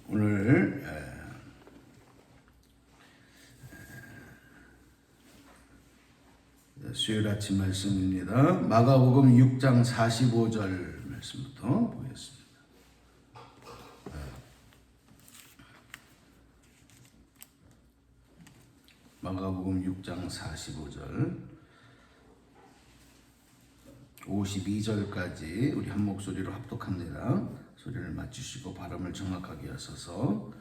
오늘 수요일 아침 말씀입니다. 마가복음 6장 45절 말씀부터 보겠습니다. 마가복음 6장 45절 52절까지 우리 한 목소리로 합독합니다. 소리를 맞추시고 발음을 정확하게 하셔서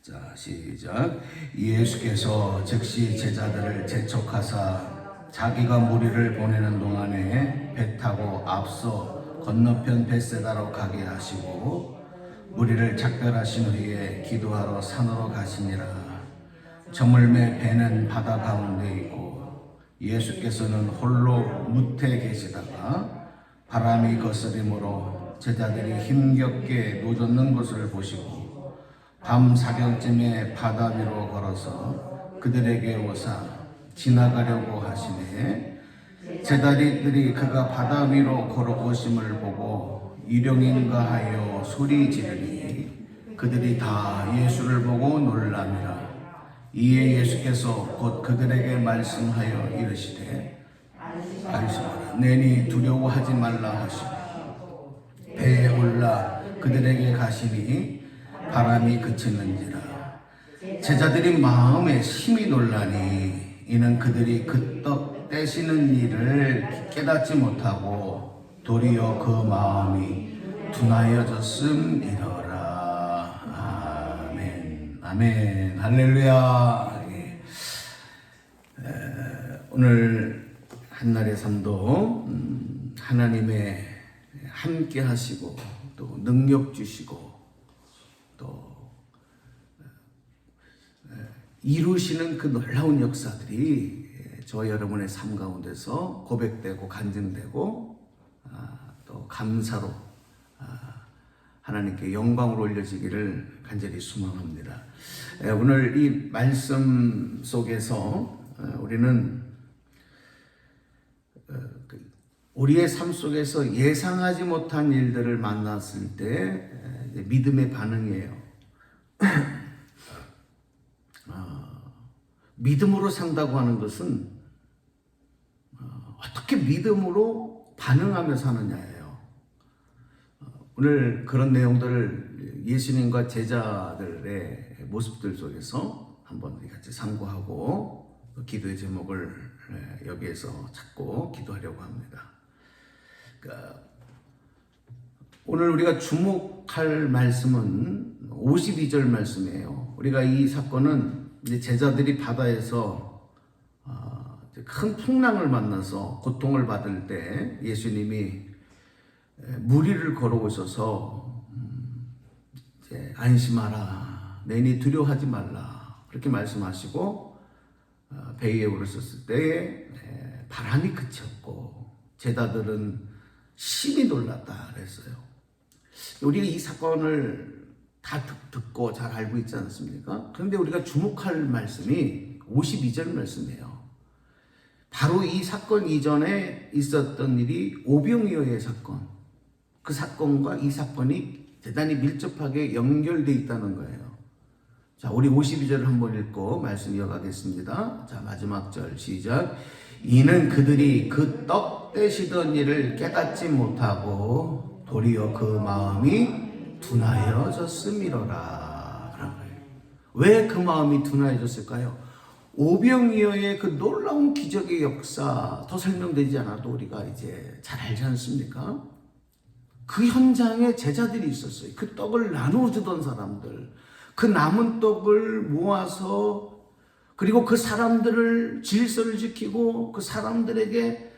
자 시작. 예수께서 즉시 제자들을 재촉하사 자기가 무리를 보내는 동안에 배 타고 앞서 건너편 벳세다로 가게 하시고 무리를 작별하신 후에 기도하러 산으로 가시니라. 저물매 배는 바다 가운데 있고 예수께서는 홀로 무태 계시다가 바람이 거스림으로 제자들이 힘겹게 노젓는 것을 보시고 밤 사경쯤에 바다 위로 걸어서 그들에게 오사 지나가려고 하시네. 제자들이 그가 바다 위로 걸어오심을 보고 일용인가 하여 소리 지르니 그들이 다 예수를 보고 놀라니라. 이에 예수께서 곧 그들에게 말씀하여 이르시되 안심하라. 내니 두려워하지 말라 하시고 배에 올라 그들에게 가시니 바람이 그치는지라. 제자들이 마음에 심히 놀라니 이는 그들이 그 떡 떼시는 일을 깨닫지 못하고 도리어 그 마음이 둔하여졌음이러라. 아멘. 아멘. 할렐루야. 오늘 한날의 삶도 하나님의 함께 하시고 또 능력 주시고 또 이루시는 그 놀라운 역사들이 저 여러분의 삶 가운데서 고백되고 간증되고 또 감사로 하나님께 영광을 올려지기를 간절히 소망합니다. 오늘 이 말씀 속에서 우리는 우리의 삶 속에서 예상하지 못한 일들을 만났을 때 믿음의 반응이에요. 믿음으로 산다고 하는 것은 어떻게 믿음으로 반응하며 사느냐예요. 오늘 그런 내용들을 예수님과 제자들의 모습들 속에서 한번 같이 참고하고 기도의 제목을 여기에서 찾고 기도하려고 합니다. 오늘 우리가 주목할 말씀은 52절 말씀이에요. 우리가 이 사건은 이제 제자들이 바다에서 큰 풍랑을 만나서 고통을 받을 때 예수님이 무리를 걸어오셔서 이제 안심하라, 내니 두려워하지 말라 그렇게 말씀하시고 배 위에 오르셨을 때 바람이 그쳤고 제자들은 심히 놀랐다 그랬어요. 우리가 이 사건을 다 듣고 잘 알고 있지 않습니까? 그런데 우리가 주목할 말씀이 52절 말씀이에요. 바로 이 사건 이전에 있었던 일이 오병이어의 사건, 그 사건과 이 사건이 대단히 밀접하게 연결되어 있다는 거예요. 자, 우리 52절을 한번 읽고 말씀 이어가겠습니다. 자, 마지막 절 시작. 이는 그들이 그 떡 떼시던 일을 깨닫지 못하고 도리어 그 마음이 둔하여졌음이로라. 왜 그 마음이 둔하여졌을까요? 오병이어의 그 놀라운 기적의 역사 더 설명되지 않아도 우리가 이제 잘 알지 않습니까? 그 현장에 제자들이 있었어요. 그 떡을 나누어 주던 사람들, 그 남은 떡을 모아서 그리고 그 사람들을 질서를 지키고 그 사람들에게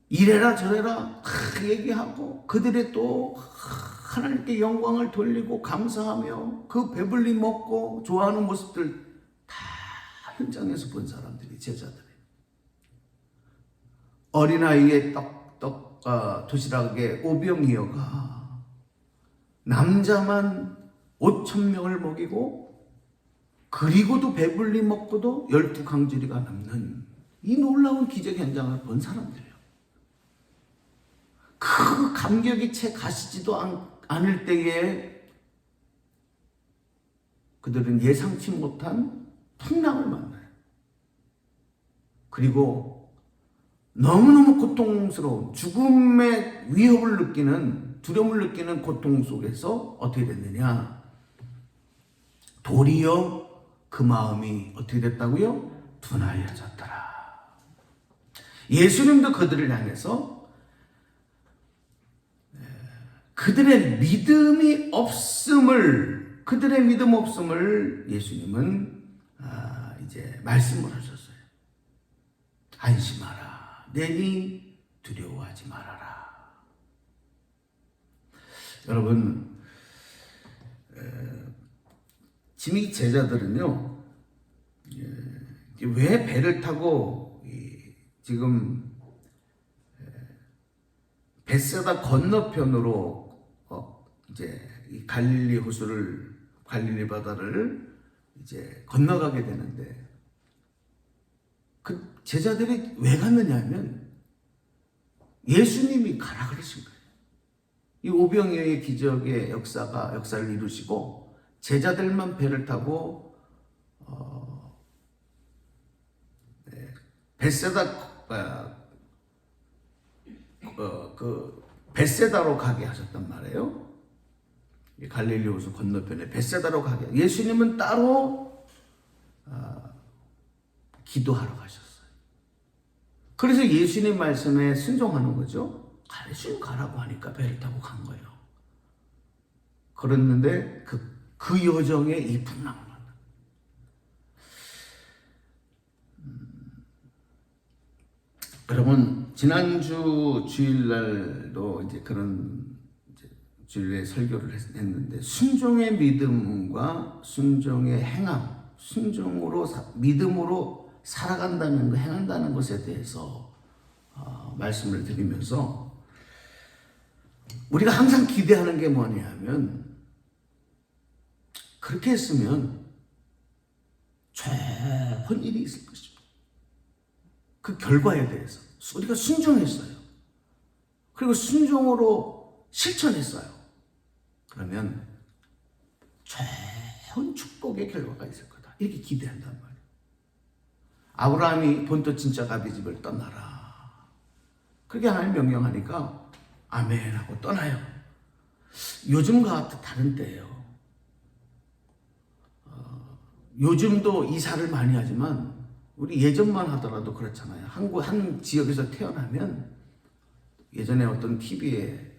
이래라 저래라 다 얘기하고 그들의 또 하나님께 영광을 돌리고 감사하며 그 배불리 먹고 좋아하는 모습들 다 현장에서 본 사람들이 제자들이 어린아이의 도시락에 오병이어가 남자만 5,000명을 먹이고 그리고도 배불리 먹고도 12강주리가 남는 이 놀라운 기적 현장을 본 사람들이에요. 그 감격이 채 가시지도 않을 때에 그들은 예상치 못한 풍랑을 만나요. 그리고 너무너무 고통스러운 죽음의 위협을 느끼는, 두려움을 느끼는 고통 속에서 어떻게 됐느냐? 도리어 그 마음이 어떻게 됐다고요? 둔하여졌더라. 예수님도 그들을 향해서 그들의 믿음 없음을 예수님은 이제 말씀을 하셨어요. 안심하라. 내니 두려워하지 말아라. 여러분, 지금 이 제자들은요, 왜 배를 타고 지금 벳세다 건너편으로 이제 이 갈릴리 호수를, 갈릴리 바다를 이제 건너가게 되는데, 그 제자들이 왜 갔느냐 하면 예수님이 가라 그러신 거예요. 이 오병이어의 기적의 역사를 이루시고 제자들만 배를 타고 벳세다로 가게 하셨단 말이에요. 갈릴리 호수 건너편에 벳세다로 가게. 예수님은 따로 기도하러 가셨어요. 그래서 예수님 말씀에 순종하는 거죠. 예수님 가라고 하니까 배를 타고 간 거예요. 그랬는데 그 여정에 이 풍랑을 만나. 여러분, 지난주 주일날도 이제 그런 주일에 설교를 했는데, 순종의 믿음과 순종의 행함, 믿음으로 살아간다는 거, 행한다는 것에 대해서 말씀을 드리면서, 우리가 항상 기대하는 게 뭐냐면, 그렇게 했으면 좋은 일이 있을 것입니다. 그 결과에 대해서 우리가 순종했어요. 그리고 순종으로 실천했어요. 그러면 좋은 축복의 결과가 있을 거다. 이렇게 기대한단 말이에요. 아브라함이 본토 친척 아비집을 떠나라. 그렇게 하나님 명령하니까 아멘 하고 떠나요. 요즘과 다른 때예요. 요즘도 이사를 많이 하지만 우리 예전만 하더라도 그렇잖아요. 한 지역에서 태어나면, 예전에 어떤 TV에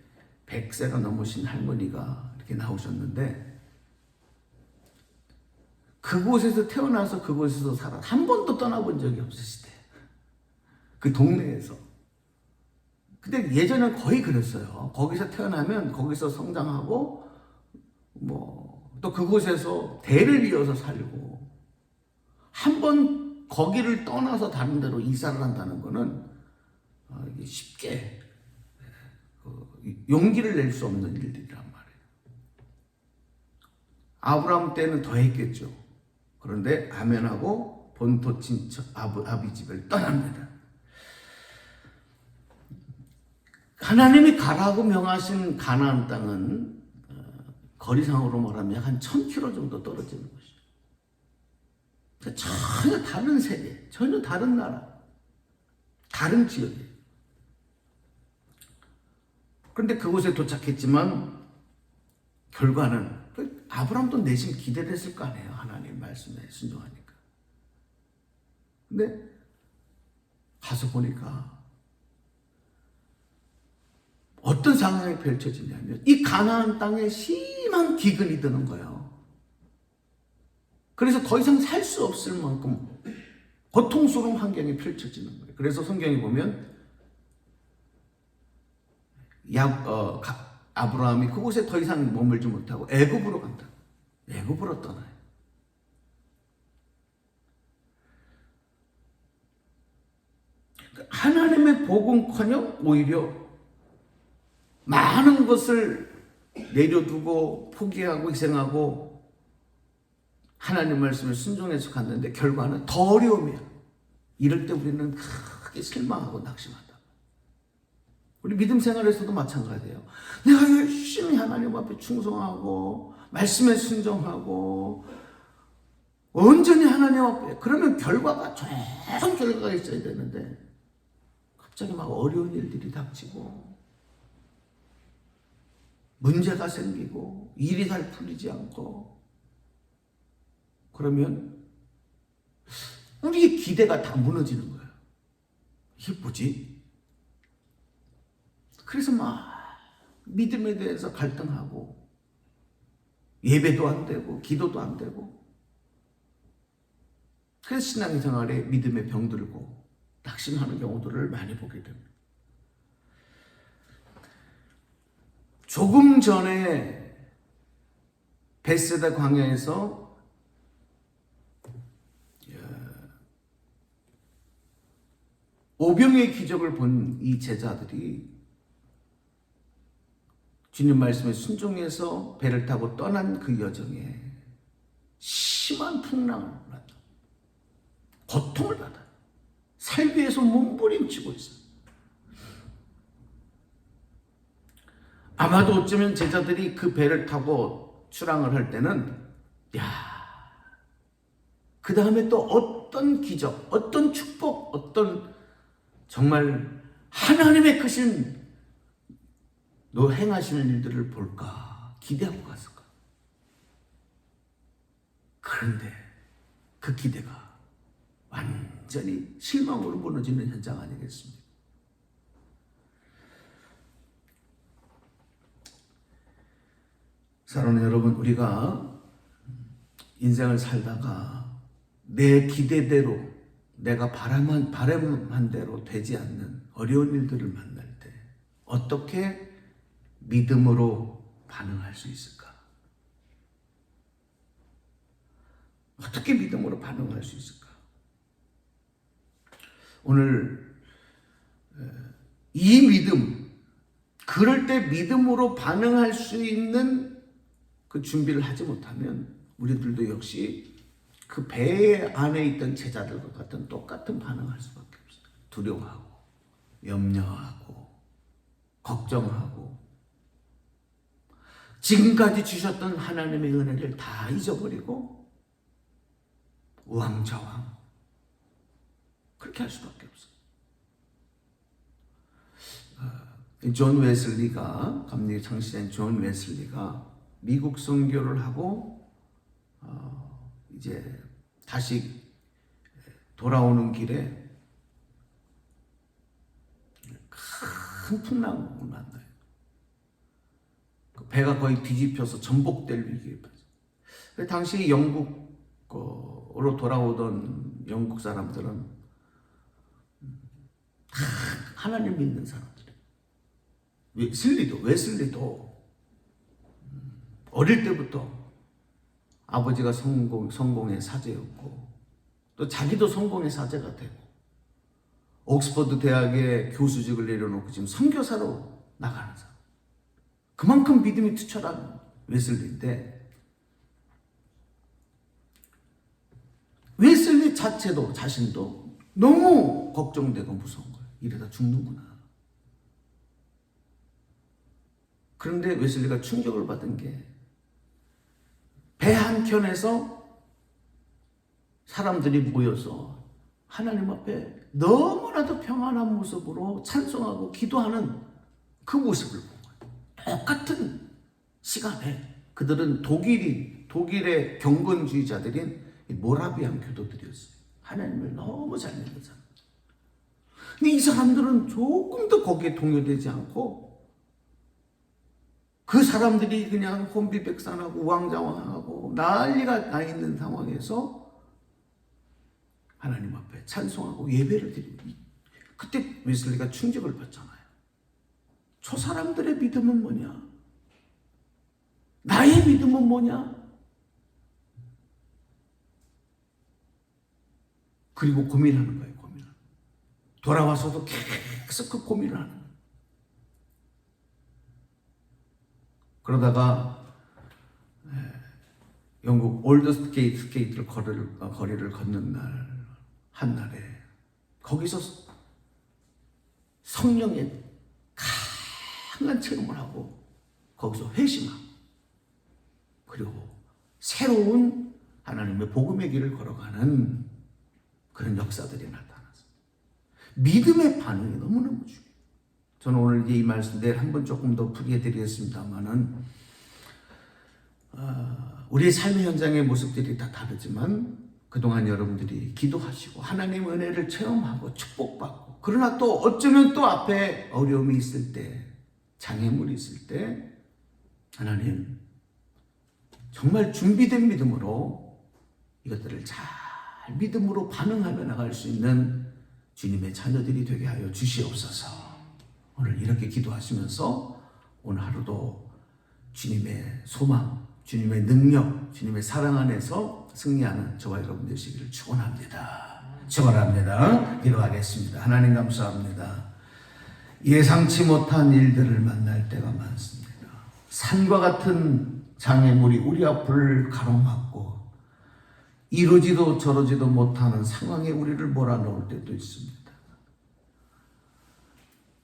100세가 넘으신 할머니가 이렇게 나오셨는데, 그곳에서 태어나서 그곳에서 살아 한 번도 떠나본 적이 없으시대. 그 동네에서. 근데 예전엔 거의 그랬어요. 거기서 태어나면 거기서 성장하고 또 그곳에서 대를 이어서 살고, 한 번 거기를 떠나서 다른 데로 이사를 한다는 거는 쉽게 용기를 낼 수 없는 일들이란 말이에요. 아브라함 때는 더 했겠죠. 그런데 아멘하고 본토 친척 아비집을 떠납니다. 하나님이 가라고 명하신 가나안 땅은 거리상으로 말하면 약 한 1000km 정도 떨어지는 것이죠. 전혀 다른 세계, 전혀 다른 나라, 다른 지역이에요. 그런데 그곳에 도착했지만 결과는, 아브라함도 내심 기대를 했을 거 아니에요. 하나님 말씀에 순종하니까. 근데 가서 보니까 어떤 상황이 펼쳐지냐면, 이 가나안 땅에 심한 기근이 드는 거예요. 그래서 더 이상 살 수 없을 만큼 고통스러운 환경이 펼쳐지는 거예요. 그래서 성경에 보면 아브라함이 그곳에 더 이상 머물지 못하고 애굽으로 간다. 애굽으로 떠나요. 하나님의 복음커녕 오히려 많은 것을 내려두고 포기하고 희생하고 하나님 말씀을 순종해서 갔는데 결과는 더 어려움이야. 이럴 때 우리는 크게 실망하고 낙심한다. 우리 믿음 생활에서도 마찬가지예요. 내가 열심히 하나님 앞에 충성하고 말씀에 순종하고 온전히 하나님 앞에. 그러면 결과가 좋은 결과가 있어야 되는데 갑자기 막 어려운 일들이 닥치고 문제가 생기고 일이 잘 풀리지 않고 그러면 우리의 기대가 다 무너지는 거예요. 이게 뭐지? 그래서 막 믿음에 대해서 갈등하고 예배도 안 되고 기도도 안 되고 그래서 신앙생활에 믿음의 병들고 낙심하는 경우들을 많이 보게 됩니다. 조금 전에 베세다 광야에서 오병이의 기적을 본 이 제자들이 주님 말씀에 순종해서 배를 타고 떠난 그 여정에 심한 풍랑을 받아 고통을 받아 살기 위해서 몸부림치고 있어요. 아마도 어쩌면 제자들이 그 배를 타고 출항을 할 때는 그 다음에 또 어떤 기적, 어떤 축복, 어떤 정말 하나님의 크신 너 행하시는 일들을 볼까 기대하고 갔을까. 그런데 그 기대가 완전히 실망으로 무너지는 현장 아니겠습니까? 사랑하는 여러분, 우리가 인생을 살다가 내 기대대로 내가 바람한 대로 되지 않는 어려운 일들을 만날 때 어떻게 믿음으로 반응할 수 있을까? 어떻게 믿음으로 반응할 수 있을까? 오늘 이 믿음, 그럴 때 믿음으로 반응할 수 있는 그 준비를 하지 못하면 우리들도 역시 그 배 안에 있던 제자들과 같은 똑같은 반응을 할 수밖에 없어요. 두려워하고 염려하고 걱정하고 지금까지 주셨던 하나님의 은혜를 다 잊어버리고 우왕좌왕 그렇게 할 수밖에 없어요. 존 웨슬리가 감리 창시자인 존 웨슬리가 미국 선교를 하고 이제 다시 돌아오는 길에 큰 풍랑을 만나요. 그 배가 거의 뒤집혀서 전복될 위기에 빠져요. 당시 영국으로 돌아오던 영국 사람들은 하나님 믿는 사람들이에요. 웨슬리도 어릴 때부터 아버지가 성공의 사제였고 또 자기도 성공의 사제가 되고 옥스퍼드 대학의 교수직을 내려놓고 지금 선교사로 나가는 사람. 그만큼 믿음이 투철한 웨슬리인데 웨슬리 자신도 너무 걱정되고 무서운 거예요. 이러다 죽는구나. 그런데 웨슬리가 충격을 받은 게 배 한켠에서 사람들이 모여서 하나님 앞에 너무나도 평안한 모습으로 찬송하고 기도하는 그 모습을 본 거예요. 똑같은 시간에 그들은 독일의 경건주의자들인 모라비안 교도들이었어요. 하나님을 너무 잘 믿는 사람들. 근데 이 사람들은 조금도 거기에 동요되지 않고 그 사람들이 그냥 혼비백산하고 우왕좌왕하고 난리가 나 있는 상황에서 하나님 앞에 찬송하고 예배를 드리고 그때 웨슬리가 충격을 받잖아요. 저 사람들의 믿음은 뭐냐? 나의 믿음은 뭐냐? 그리고 고민하는 거예요. 돌아와서도 계속 그 고민을 하는 거예요. 그러다가 영국 올드게이트 거리를 걷는 한날에 거기서 성령의 강한 체험을 하고 거기서 회심하고 그리고 새로운 하나님의 복음의 길을 걸어가는 그런 역사들이 나타났습니다. 믿음의 반응이 너무너무 중요해요. 저는 오늘 이 말씀 내일 한번 조금 더 풀이해 드리겠습니다만은 우리의 삶의 현장의 모습들이 다 다르지만 그동안 여러분들이 기도하시고 하나님의 은혜를 체험하고 축복받고 그러나 또 어쩌면 또 앞에 어려움이 있을 때 장애물이 있을 때 하나님 정말 준비된 믿음으로 이것들을 잘 믿음으로 반응하며 나갈 수 있는 주님의 자녀들이 되게 하여 주시옵소서. 오늘 이렇게 기도하시면서 오늘 하루도 주님의 소망, 주님의 능력, 주님의 사랑 안에서 승리하는 저와 여러분 되시기를 축원합니다. 축원합니다. 기도하겠습니다. 하나님 감사합니다. 예상치 못한 일들을 만날 때가 많습니다. 산과 같은 장애물이 우리 앞을 가로막고 이러지도 저러지도 못하는 상황에 우리를 몰아넣을 때도 있습니다.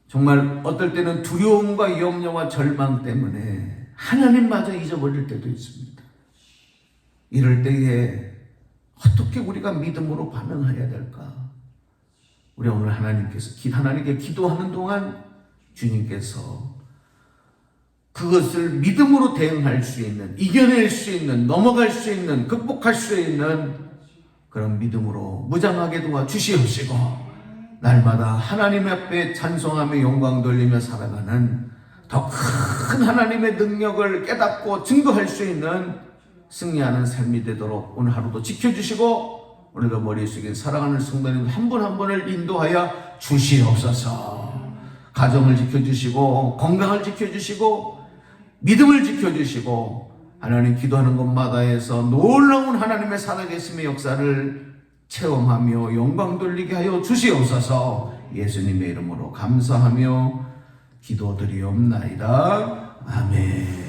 정말 어떨 때는 두려움과 염려와 절망 때문에 하나님마저 잊어버릴 때도 있습니다. 이럴 때에 어떻게 우리가 믿음으로 반응해야 될까? 우리 오늘 하나님께 기도하는 동안 주님께서 그것을 믿음으로 대응할 수 있는, 이겨낼 수 있는, 넘어갈 수 있는, 극복할 수 있는 그런 믿음으로 무장하게 도와주시옵시고 날마다 하나님 앞에 찬송하며 영광 돌리며 살아가는 더 큰 하나님의 능력을 깨닫고 증거할 수 있는 승리하는 삶이 되도록 오늘 하루도 지켜주시고 오늘도 머리 숙인 사랑하는 성도님 한 분 한 분을 인도하여 주시옵소서. 가정을 지켜주시고 건강을 지켜주시고 믿음을 지켜주시고 하나님 기도하는 곳마다에서 놀라운 하나님의 살아계심의 역사를 체험하며 영광 돌리게 하여 주시옵소서. 예수님의 이름으로 감사하며 기도드리옵나이다. 아멘.